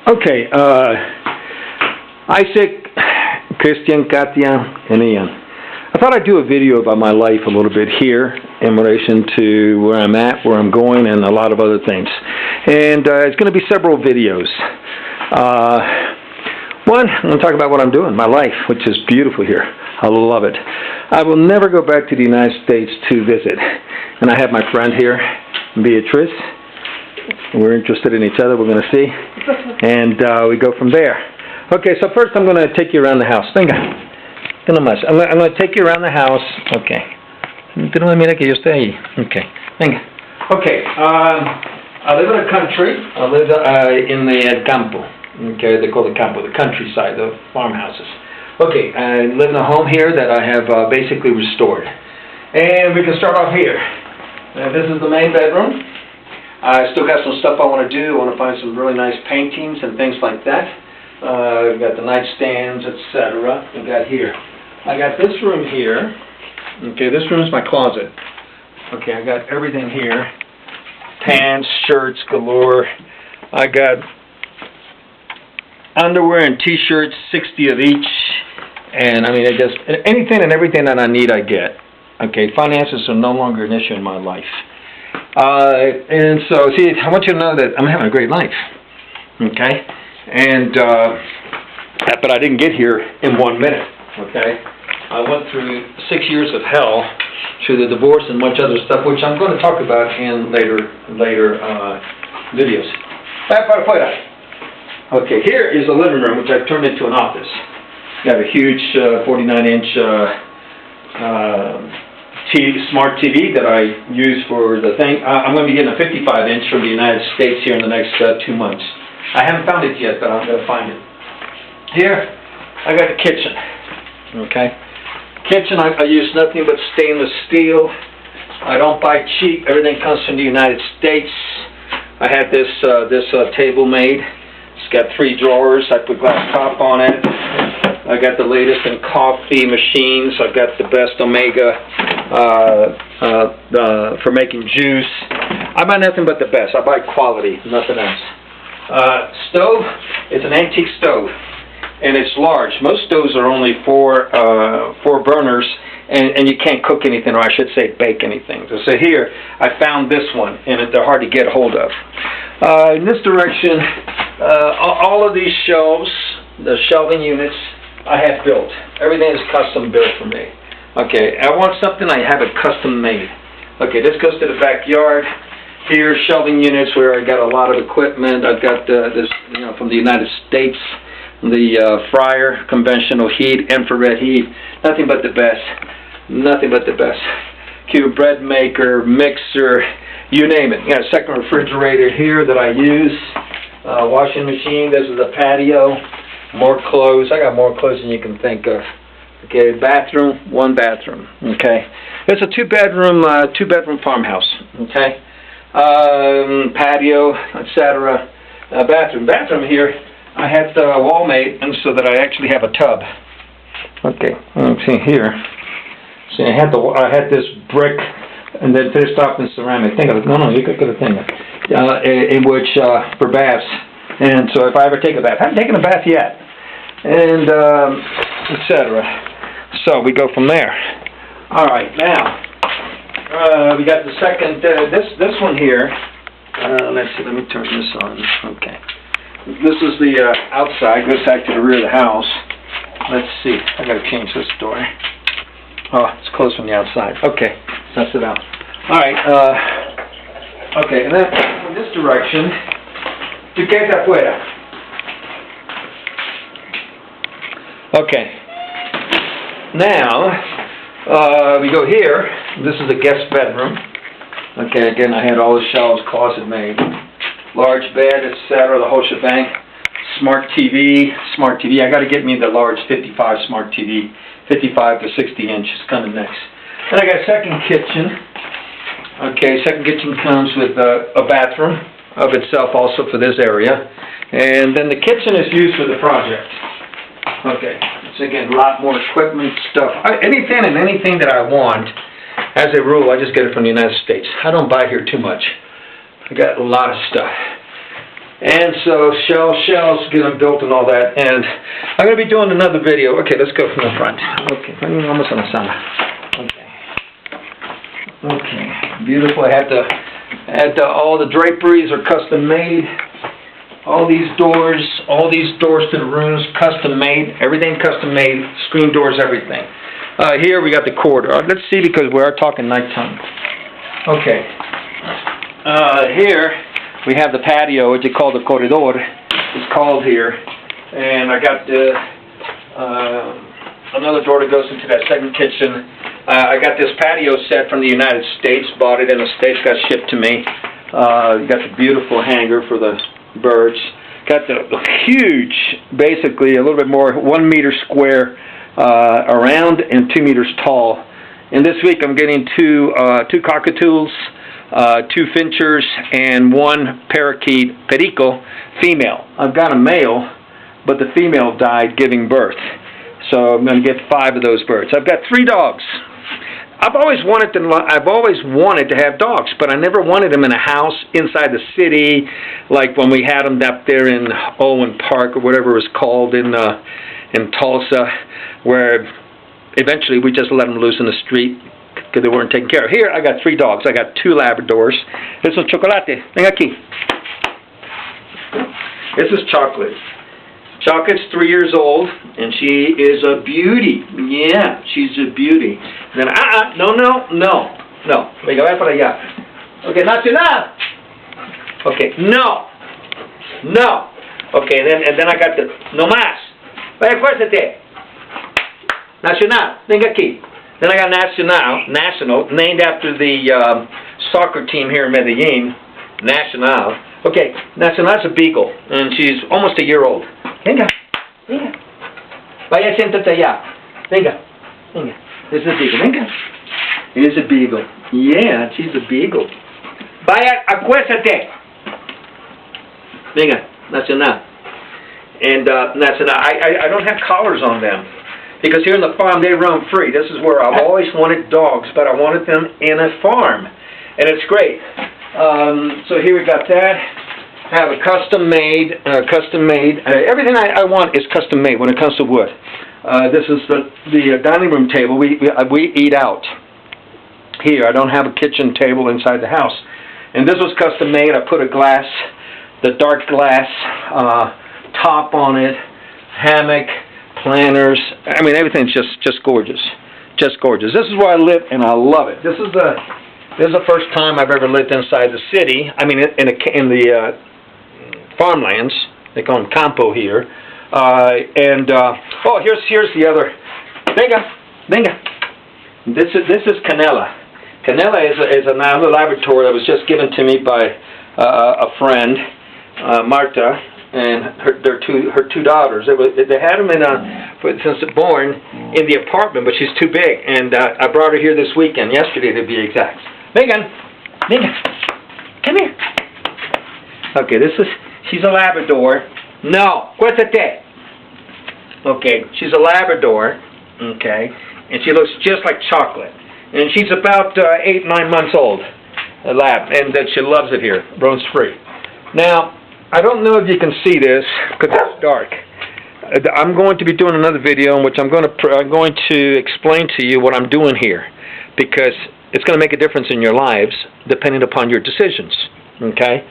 Okay, Isaac, Christian, Katia, and Ian. I thought I'd do a video about my life a little bit here in relation to where I'm at, where I'm going, and a lot of other things. And it's going to be several videos. One, I'm going to talk about what I'm doing, my life, which is beautiful here. I love it. I will never go back to the United States to visit. And I have my friend here, Beatrice. We're interested in each other, we're going to see. And we go from there. Okay, so first I'm going to take you around the house. Venga. No más. I'm going to take you around the house. Okay. Tú no me mira que yo esté ahí. Okay. Venga. Okay. I live in the country. I live in the campo. Okay, they call it campo, the countryside, the farmhouses. Okay, I live in a home here that I have basically restored. And we can start off here. This is the main bedroom. I still got some stuff I want to do. I want to find some really nice paintings and things like that. We've got the nightstands, etc. We got here. I got this room here. Okay, this room is my closet. Okay, I got everything here. Pants, shirts galore. I got underwear and t-shirts, 60 of each. And I mean, anything and everything that I need, I get. Okay, finances are no longer an issue in my life. And so, see, I want you to know that I'm having a great life. Okay? And, but I didn't get here in 1 minute. Okay? I went through 6 years of hell through the divorce and much other stuff, which I'm going to talk about in later videos. Okay, here is the living room, which I've turned into an office. Got a huge 49-inch smart TV that I use for the thing. I'm going to be getting a 55-inch from the United States here in the next 2 months. I haven't found it yet, but I'm going to find it. Here, I got the kitchen. Okay, kitchen. I use nothing but stainless steel. I don't buy cheap. Everything comes from the United States. I had this table made. It's got 3 drawers. I put glass top on it. I got the latest in coffee machines. I've got the best Omega for making juice. I buy nothing but the best. I buy quality, nothing else. Stove, it's an antique stove, and it's large. Most stoves are only 4 burners, and you can't cook anything, or I should say bake anything. So here, I found this one, and they're hard to get hold of. In this direction, all of these shelves, the shelving units, I have built. Everything is custom built for me. Okay, I want something, I have it custom made. Okay, this goes to the backyard. Here, shelving units where I got a lot of equipment. I've got this, from the United States, the fryer, conventional heat, infrared heat, nothing but the best. Nothing but the best. Cube bread maker, mixer, you name it. Got a second refrigerator here that I use. Washing machine. This is a patio. More clothes. I got more clothes than you can think of. Okay, bathroom, 1 bathroom. Okay, it's a 2-bedroom farmhouse. Okay, patio, etc. Bathroom here. I had the wall made, and so that I actually have a tub. Okay, let's see here. See, I had this brick, and then finished off in ceramic. Think of it. No, you could get a thing. In which for baths. And so if I ever take a bath, I haven't taken a bath yet, and etc. So we go from there. All right, now we got the second. This one here. Let's see. Let me turn this on. Okay. This is the outside. Goes back to the rear of the house. Let's see. I got to change this door. Oh, it's closed from the outside. Okay, that's it out. All right. Okay, and then in this direction. ¿Tú qué es afuera? Okay. Now, we go here. This is the guest bedroom. Okay, again, I had all the shelves, closet made. Large bed, etc., the whole shebang. Smart TV. I got to get me the large 55 smart TV. 55 to 60 inches coming next. Then I got a second kitchen. Okay, second kitchen comes with a bathroom of itself also for this area. And then the kitchen is used for the project. Okay, it's again a lot more equipment, stuff. Anything that I want, as a rule, I just get it from the United States. I don't buy here too much. I got a lot of stuff. And so shells, get them built and all that. And I'm going to be doing another video. Okay, let's go from the front. Okay, vamos a la sala. Okay, beautiful. I had all the draperies are custom made. All these doors to the rooms, custom made. Everything custom made. Screen doors, everything. Here we got the corridor. Let's see, because we are talking nighttime. Okay. Here we have the patio, which is called the corredor. It's called here, and I got another door that goes into that second kitchen. I got this patio set from the United States. Bought it in the States. Got shipped to me. You got the beautiful hanger for the birds. Got the huge, basically a little bit more, 1 meter square around and 2 meters tall. And this week I'm getting two cockatoos, 2 finchers, and 1 parakeet, perico, female. I've got a male, but the female died giving birth. So I'm going to get 5 of those birds. I've got 3 dogs. I've always wanted to have dogs, but I never wanted them in a house inside the city, like when we had them up there in Owen Park or whatever it was called in Tulsa, where eventually we just let them loose in the street because they weren't taken care of. Here I got 3 dogs. I got 2 Labradors. This is Chocolate. Ven aquí. This is Chocolate. Chocolate's 3 years old, and she is a beauty. Yeah, she's a beauty. Then, no. Venga, vaya para allá. Okay, Nacional. Okay, no. Okay, and then I got the, no más. Vaya, acuérdate. Nacional, venga aquí. Then I got National, named after the soccer team here in Medellin, Nacional. Okay, Nacional's a beagle, and she's almost a year old. Venga. Vaya, siéntate allá. Venga. This is a beagle. Venga. It is a beagle. Yeah, she's a beagle. Vaya, acuéstate. Venga, Nacional. And Nacional, I don't have collars on them, because here in the farm they roam free. This is where I've always wanted dogs, but I wanted them in a farm, and it's great. So here we got that. I have a custom made. Everything I want is custom made when it comes to wood. This is the dining room table. We eat out here. I don't have a kitchen table inside the house, and this was custom made. I put the dark glass top on it, hammock, planters. I mean, everything's just gorgeous, just gorgeous. This is where I live, and I love it. This is the first time I've ever lived inside the city. I mean, in the farmlands. They call them campo here. Oh, here's the other. Venga. This is Canela. Canela is another Labrador that was just given to me by a friend, Marta, and her two daughters. They had them since born in the apartment, but she's too big, and I brought her here this weekend, yesterday to be exact. Venga, come here. Okay, she's a Labrador. No, cuéntate. Okay, she's a Labrador. Okay, and she looks just like Chocolate, and she's about 8-9 months old, a lab, and that she loves it here, roams free. Now, I don't know if you can see this because it's dark. I'm going to be doing another video in which I'm going to explain to you what I'm doing here, because it's going to make a difference in your lives depending upon your decisions. Okay.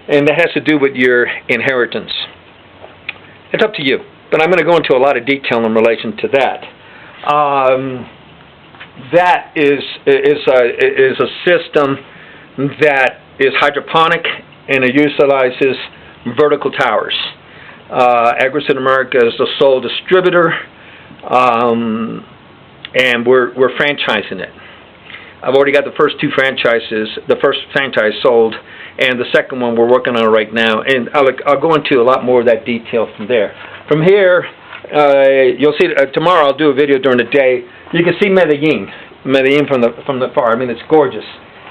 And that has to do with your inheritance. It's up to you, but I'm going to go into a lot of detail in relation to that. That is a system that is hydroponic, and it utilizes vertical towers. Agrisud America is the sole distributor, and we're franchising it. I've already got the first 2 franchises, the first franchise sold, and the second one we're working on right now, and I'll go into a lot more of that detail from there. From here, you'll see, tomorrow I'll do a video during the day. You can see Medellin from the far. I mean, it's gorgeous.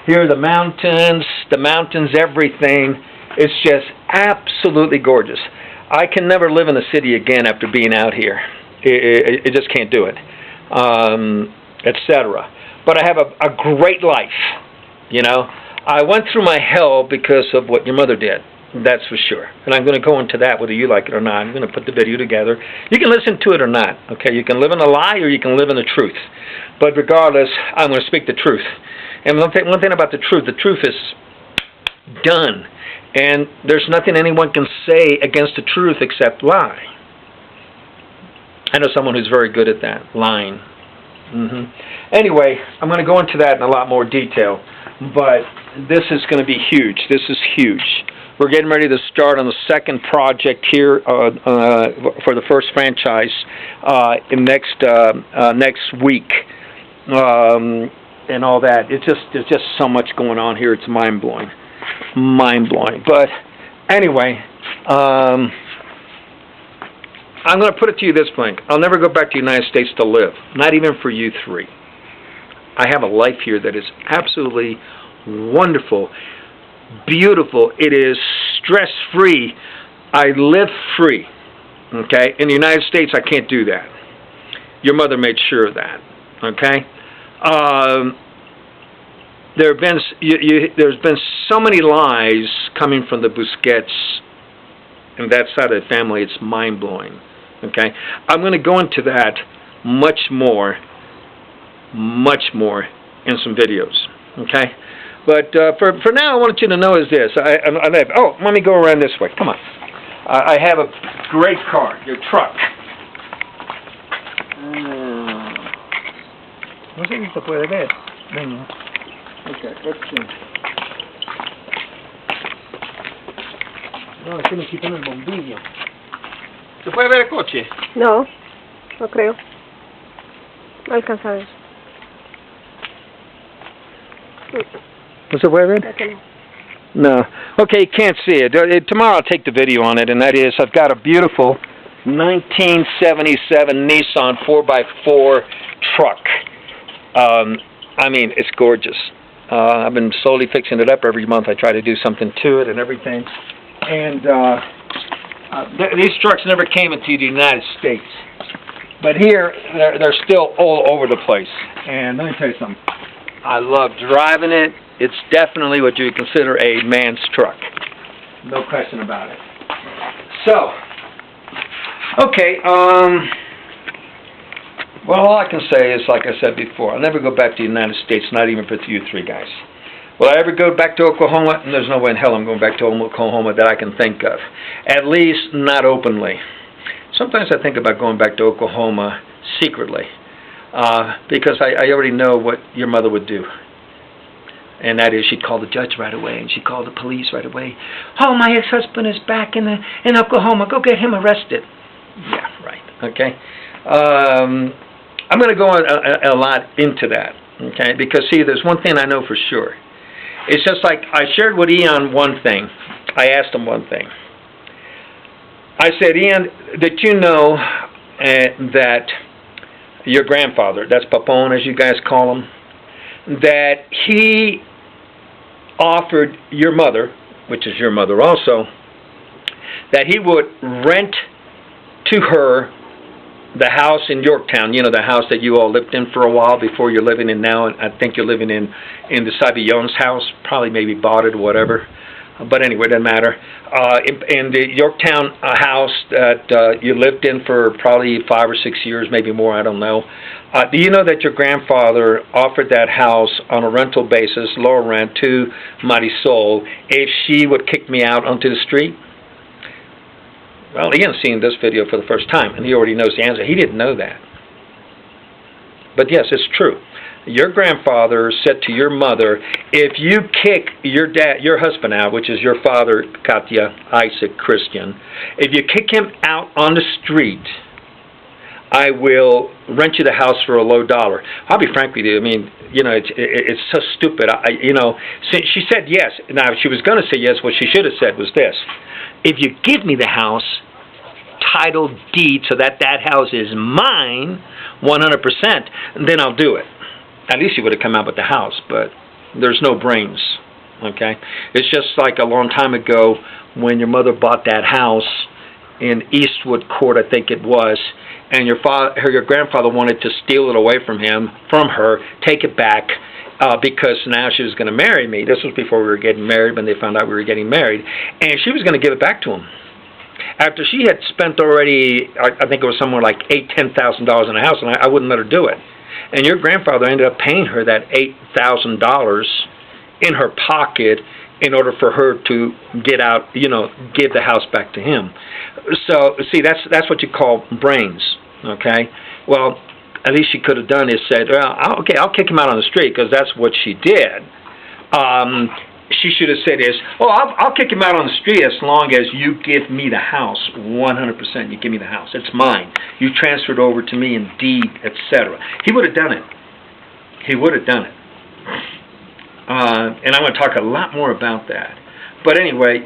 Here are the mountains, everything. It's just absolutely gorgeous. I can never live in the city again after being out here. I just can't do it, etc. But I have a great life, you know. I went through my hell because of what your mother did, That's for sure. And I'm going to go into that whether you like it or not. I'm going to put the video together. You can listen to it or not. Okay, you can live in a lie or you can live in the truth. But regardless, I'm going to speak the truth. And one thing about the truth is done. And there's nothing anyone can say against the truth except lie. I know someone who's very good at that, lying. Anyway, I'm going to go into that in a lot more detail. But this is going to be huge. This is huge. We're getting ready to start on the second project here for the first franchise in next week, and all that. There's just so much going on here. It's mind blowing. But anyway, I'm going to put it to you this way: I'll never go back to the United States to live. Not even for you three. I have a life here that is absolutely wonderful, beautiful. It is stress-free. I live free. Okay? In the United States, I can't do that. Your mother made sure of that. Okay? There's been so many lies coming from the Busquets and that side of the family. It's mind-blowing. Okay? I'm going to go into that much more in some videos. Okay? But for now, I wanted you to know is this. Let me go around this way. Come on. I have a great car, your truck. No sé si se puede ver. Venga. Okay, let's see. No, es que me quitan el bombillo. ¿Se puede ver el coche? No, no creo. No alcanza a ver. No se puede ver? No. Okay, you can't see it. Tomorrow I'll take the video on it, and that is I've got a beautiful 1977 Nissan 4x4 truck. I mean, it's gorgeous. I've been slowly fixing it up every month. I try to do something to it and everything. And these trucks never came into the United States. But here, they're still all over the place. And let me tell you something. I love driving it. It's definitely what you would consider a man's truck. No question about it. So, okay, well, all I can say is, like I said before, I'll never go back to the United States, not even for you three guys. Will I ever go back to Oklahoma? And there's no way in hell I'm going back to Oklahoma that I can think of. At least not openly. Sometimes I think about going back to Oklahoma secretly. Because I already know what your mother would do. And that is, she'd call the judge right away, and she'd call the police right away. Oh, my ex-husband is back in Oklahoma. Go get him arrested. Yeah, right. Okay. I'm going to go a lot into that. Okay, because see, there's one thing I know for sure. It's just like I shared with Ian one thing. I asked him one thing. I said, Ian, did you know that your grandfather, that's Papone as you guys call him, that he offered your mother, which is your mother also, that he would rent to her the house in Yorktown, you know, the house that you all lived in for a while before you're living in now, and I think you're living in the Savillon's house, probably maybe bought it or whatever. But anyway, it doesn't matter. In the Yorktown house that you lived in for probably 5 or 6 years, maybe more, I don't know. Do you know that your grandfather offered that house on a rental basis, lower rent, to Marisol if she would kick me out onto the street? Well, Ian's seen this video for the first time, and he already knows the answer. He didn't know that. But yes, it's true. Your grandfather said to your mother, if you kick your husband out, which is your father, Katya, Isaac, Christian, if you kick him out on the street, I will rent you the house for a low dollar. I'll be frank with you. I mean, you know, it's so stupid. You know, she said yes. Now, if she was going to say yes, what she should have said was this. If you give me the house, title deed, so that house is mine, 100%, then I'll do it. At least you would have come out with the house, but there's no brains, okay? It's just like a long time ago when your mother bought that house in Eastwood Court, I think it was, and your grandfather wanted to steal it away from her, take it back, because now she was going to marry me. This was before we were getting married, when they found out we were getting married. And she was going to give it back to him. After she had spent already, I think it was somewhere like $10,000 in a house, and I wouldn't let her do it. And your grandfather ended up paying her that $8,000 in her pocket in order for her to get out, give the house back to him. So, see, that's what you call brains, okay? Well, at least she could have done is said, well, okay, I'll kick him out on the street, because that's what she did. She should have said is, oh, I'll kick him out on the street as long as you give me the house, 100%. You give me the house. It's mine. You transfer it over to me in deed, etc. He would have done it. He would have done it. And I'm going to talk a lot more about that. But anyway,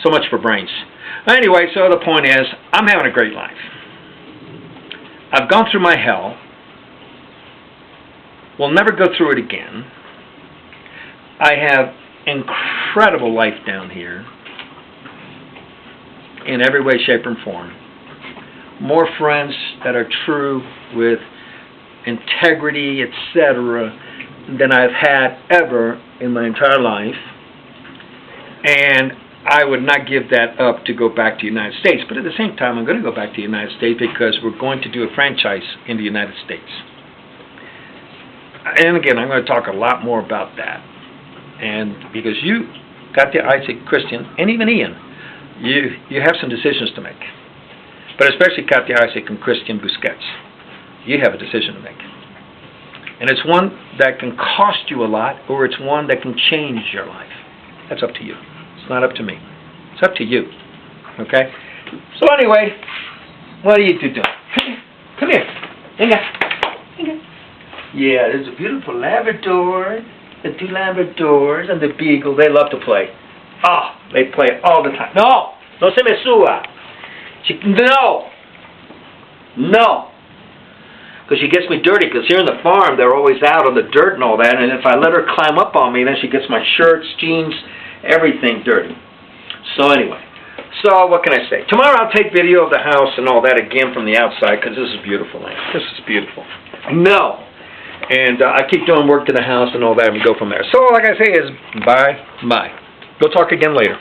so much for brains. Anyway, so the point is, I'm having a great life. I've gone through my hell. We'll never go through it again. I have incredible life down here in every way, shape, and form. More friends that are true with integrity, etc., than I've had ever in my entire life. And I would not give that up to go back to the United States. But at the same time, I'm going to go back to the United States because we're going to do a franchise in the United States. And again, I'm going to talk a lot more about that. And because you, Katya, Isaac, Christian, and even Ian, you have some decisions to make. But especially Katya, Isaac, and Christian Busquets, you have a decision to make. And it's one that can cost you a lot, or it's one that can change your life. That's up to you. It's not up to me. It's up to you. Okay? So anyway, what are you two doing? Come here. Inga. Yeah, there's a beautiful Labrador. The two Labradors and the Beagle, they love to play. Oh, they play all the time. No se me suba. No. Because she gets me dirty, because here in the farm, they're always out on the dirt and all that, and if I let her climb up on me, then she gets my shirts, jeans, everything dirty. So anyway, what can I say? Tomorrow I'll take video of the house and all that again from the outside, because this is beautiful, man. This is beautiful. No. And I keep doing work to the house and all that, and we go from there. So all I gotta say is bye. We'll talk again later.